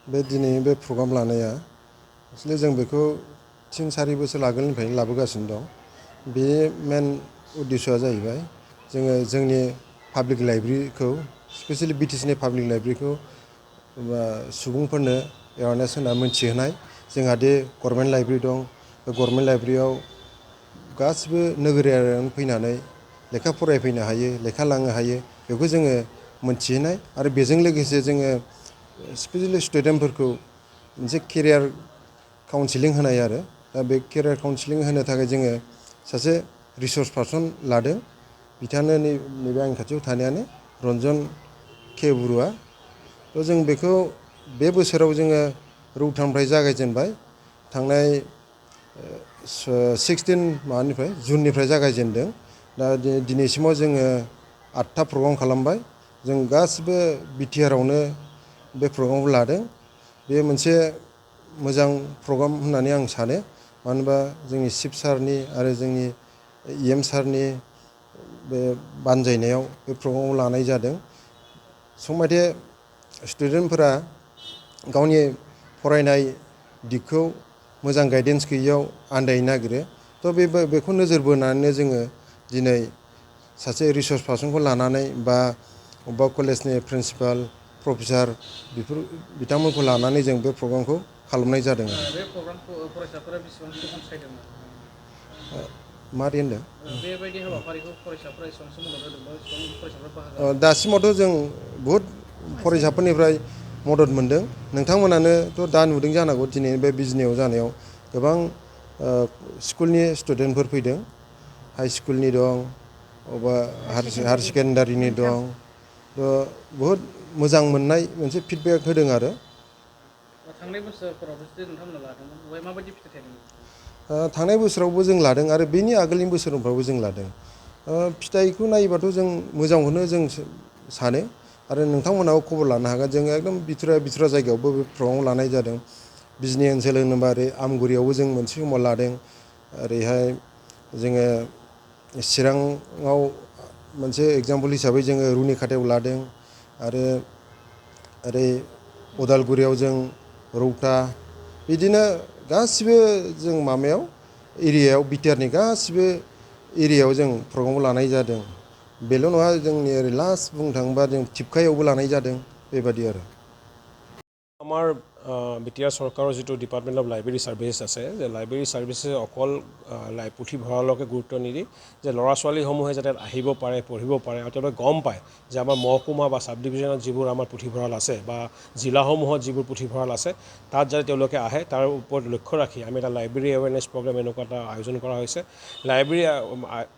बे दिनै बे प्रग्राम लानाया एक्सुवेलि जों बेखौ 3-4 बोसोर आगोलनिफ्रायनो लाबोगासिनो दं। बे मेन उद्देश्यआ जाहैबाय जोङो जोंनि पाब्लिक लाइब्रेरिखौ स्पेसियेलि बिटिसिनि पाब्लिक लाइब्रेरिखौ सुबुंफोरनो एवारनेस होना मोन्थिहोनाय। जोंहा दि गभर्नमेन्ट लाइब्रेरि दं, बे गभर्नमेन्ट लाइब्रेरियाव गासिबो नोगोरारियानो फैनानै लेखा फरायफैनो हायो, लेखा लांनो हायो, बेखौ जोङो मोन्थिहोनाय आरो बेजों लोगोसे जोङो स्पेसियेलि स्टुडेन्टफोरखौ मोनसे केरियार काउन्सेलिं होनाय आरो दा बे केरियार काउन्सेलिं होनो थाखाय जोङो सासे रिसर्स पार्सन लादों। बिथाङानो नैबे आंनि खाथियाव थानायानो रन्जन के बरुवा। थ' जों बेखौ बे बोसोराव जोङो रौतानिफ्राय जागायजेनबाय। थांनाय 16 जुननिफ्राय जागायजेनदों। दा दिनैसिमाव जोङो 8था प्रग्राम खालामबाय। जों गासिबो बिटिआरआवनो बे प्रग्रामखौ लादों। बे मोनसे मोजां प्रग्राम होननानै आं सानो। मानो होनबा जोंनि चिफ सारनि आरो जोंनि EM सारनि बे बानजायनायाव बे प्रग्रामखौ लानाय जादों। समाथे स्टुडेन्टफोरा गावनि फरायनाय दिगखौ मोजां गाइडेन्स गैयियाव आन्दायनो नागिरो। थ' बेखौ नोजोर बोनानैनो जोङो दिनै सासे रिसर्स पार्सनखौ लानानै बा अबेबा कलेजनि प्रिन्सिपाल, प्रफेसार बिथांमोनखौ लानानै जों बे प्रग्रामखौ खालामनाय जादों। बे प्रग्रामखौ फरायसाफोरा बेसेबांसो अनसायदोंमोन? मारै होनदों? बेबायदि हाबाफारिखौ फरायसाफोरा एसेबांसो मदद होदों बा एसेबां फरायसाफोरा बाहागो लादों? दासिमावथ' जों बहुद फरायसाफोरनिफ्राय मदद मोनदों। नोंथांमोनानोथ' दा नुदों जानांगौ दिनै बे बिजनियाव जानायाव गोबां स्कुलनि स्टुडेन्टफोर फैदों। हाइ स्कुलनि दं, अबेबा हायार सेकेन्डारिनि दं। थ' बहुद मोजां मोननाय मोनसे फिडबेक होदों आरो। थांनाय बोसोरफोरावबो जुदि नोंथांमोना लादोंमोन, बेवहाय माबायदि फिथाइ थायदोंमोन? थांनाय बोसोरावबो जों लादों आरो बेनि आगोलनि बोसोरफ्रावबो जों लादों। फिथाइखौ नायोबाथ' जों मोजांखौनो जों सानो आरो नोंथांमोनाबो खबर लानो हागोन। जों एकदम बिथुरा जायगायावबो बे प्रग्राम लानाय जादों। बिजनि ओनसोल होनोबा ओरै आमगुरियावबो जों मोनसे समाव लादों। ओरैहाय जोङो चिराङाव मोनसे एगजाम्पोल हिसाबै जोङो रुनिखाथायाव लादों आरो ओरै उदालगुरियाव जों रौता, बिदिनो गासिबो जों माबायाव एरियायाव बिटिआरनि गासिबो एरियायाव जों प्रग्रामखौ लानाय जादों। बेल' नङा, जोंनि ओरै लास्ट बुंनो थाङोबा जों थिपकायावबो लानाय जादों। बेबादि आरो। আমাৰ বিটিআৰ চৰকাৰৰ যিটো ডিপাৰ্টমেণ্ট অফ লাইব্ৰেৰী ছাৰ্ভিচেছ আছে, যে লাইব্ৰেৰী ছাৰ্ভিচেছে অকল পুথিভঁৰালকে গুৰুত্ব নিদি যে ল'ৰা ছোৱালীসমূহে যাতে আহিব পাৰে, পঢ়িব পাৰে আৰু তেওঁলোকে গম পায় যে আমাৰ মহকুমা বা চাব ডিভিজনত যিবোৰ আমাৰ পুথিভঁৰাল আছে বা জিলাসমূহত যিবোৰ পুথিভঁৰাল আছে, তাত যাতে তেওঁলোকে আহে তাৰ ওপৰত লক্ষ্য ৰাখি আমি এটা লাইব্ৰেৰী এৱেৰনেছ প্ৰগ্ৰেম এনেকুৱা এটা আয়োজন কৰা হৈছে। লাইব্ৰেৰী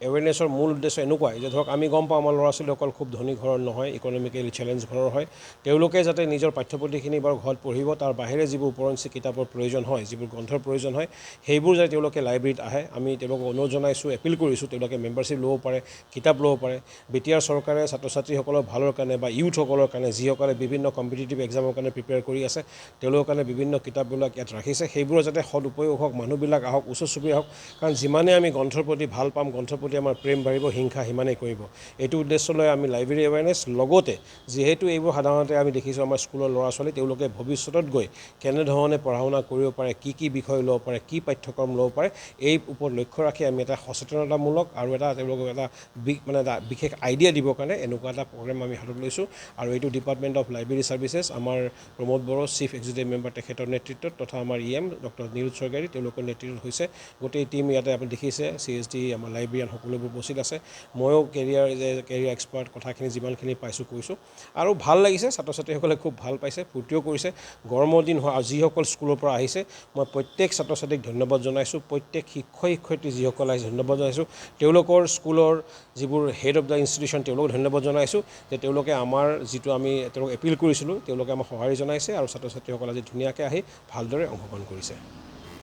এৱেৰনেছৰ মূল উদ্দেশ্য এনেকুৱাই যে ধৰক আমি গম পাওঁ আমাৰ ল'ৰা ছোৱালী অকল খুব ধনী ঘৰৰ নহয়, ইকনমিকেলি চেলেঞ্জ ঘৰৰ হয়। তেওঁলোকে যাতে নিজৰ পাঠ্যপুথিখিনি বাৰু ঘৰত পঢ়িব, তাৰ বাহিৰে যিবোৰ উপৰঞ্চি কিতাপৰ প্ৰয়োজন হয়, যিবোৰ গ্ৰন্থৰ প্ৰয়োজন হয়, সেইবোৰ যাতে তেওঁলোকে লাইব্ৰেৰীত আহে। আমি তেওঁলোকক অনুৰোধ জনাইছোঁ, এপিল কৰিছোঁ তেওঁলোকে মেম্বাৰশ্বিপ ল'ব পাৰে, কিতাপ ল'ব পাৰে। বিটিআৰ চৰকাৰে ছাত্ৰ ছাত্ৰীসকলৰ ভালৰ কাৰণে বা ইউথসকলৰ কাৰণে, যিসকলে বিভিন্ন কম্পিটিটিভ এক্সামৰ কাৰণে প্ৰিপেয়াৰ কৰি আছে, তেওঁলোকৰ কাৰণে বিভিন্ন কিতাপবিলাক ইয়াত ৰাখিছে। সেইবোৰৰ যাতে সদুপয়োগ হওক, মানুহবিলাক আহক, ওচৰ চুবুৰীয়া হওক। কাৰণ যিমানে আমি গ্ৰন্থৰ প্ৰতি ভাল পাম, গ্ৰন্থৰ প্ৰতি আমাৰ প্ৰেম বাঢ়িব, হিংসা সিমানেই কৰিব। এইটো উদ্দেশ্য লৈ আমি লাইব্ৰেৰী এৱেৰনেছ, লগতে যিহেতু এইবোৰ সাধাৰণতে আমি দেখিছোঁ আমাৰ স্কুলৰ ল'ৰা ছোৱালী, তেওঁলোকে ভৱিষ্যতত গৈ কেনেধৰণে পঢ়া শুনা কৰিব পাৰে, কি বিষয় ল'ব পাৰে, কি পাঠ্যক্ৰম ল'ব পাৰে, এই ওপৰত লক্ষ্য ৰাখি আমি এটা সচেতনতামূলক আৰু তেওঁলোকক এটা এটা বিশেষ আইডিয়া দিবৰ কাৰণে এনেকুৱা এটা প্ৰগ্ৰেম আমি হাতত লৈছোঁ। আৰু এইটো ডিপাৰ্টমেণ্ট অফ লাইব্ৰেৰী ছাৰ্ভিচেছ, আমাৰ প্ৰমোদ বড়ো চিফ এক্সিকিউটিভ মেম্বাৰ তেখেতৰ নেতৃত্বত, তথা আমাৰ EM ডক্টৰ নীল চৰকাৰী তেওঁলোকৰ নেতৃত্বত হৈছে। গোটেই টীম ইয়াতে আপুনি দেখিছে, CSD আমাৰ লাইব্ৰেৰিয়ান সকলোবোৰ উপস্থিত আছে। ময়ো কেৰিয়াৰ এক্সপাৰ্ট কথাখিনি যিমানখিনি পাইছোঁ কৈছোঁ। আৰু ভাল লাগিছে, ছাত্ৰ ছাত্ৰীসকলে খুব ভাল পাইছে, ফূৰ্তিও কৰিছে। গৰমৰ দিন হয় আৰু যিসকল স্কুলৰ পৰা আহিছে, মই প্ৰত্যেক ছাত্ৰ ছাত্ৰীক ধন্যবাদ জনাইছোঁ। প্ৰত্যেক শিক্ষয়িত্ৰী যিসকল আহিছে ধন্যবাদ জনাইছোঁ। তেওঁলোকৰ স্কুলৰ যিবোৰ হেড অফ দ্য ইনষ্টিটিউশ্যন তেওঁলোকক ধন্যবাদ জনাইছোঁ যে তেওঁলোকে আমাৰ যিটো আমি তেওঁলোকক এপিল কৰিছিলোঁ, তেওঁলোকে আমাক সঁহাৰি জনাইছে আৰু ছাত্ৰ ছাত্ৰীসকলে আজি ধুনীয়াকৈ আহি ভালদৰে অংশগ্ৰহণ কৰিছে।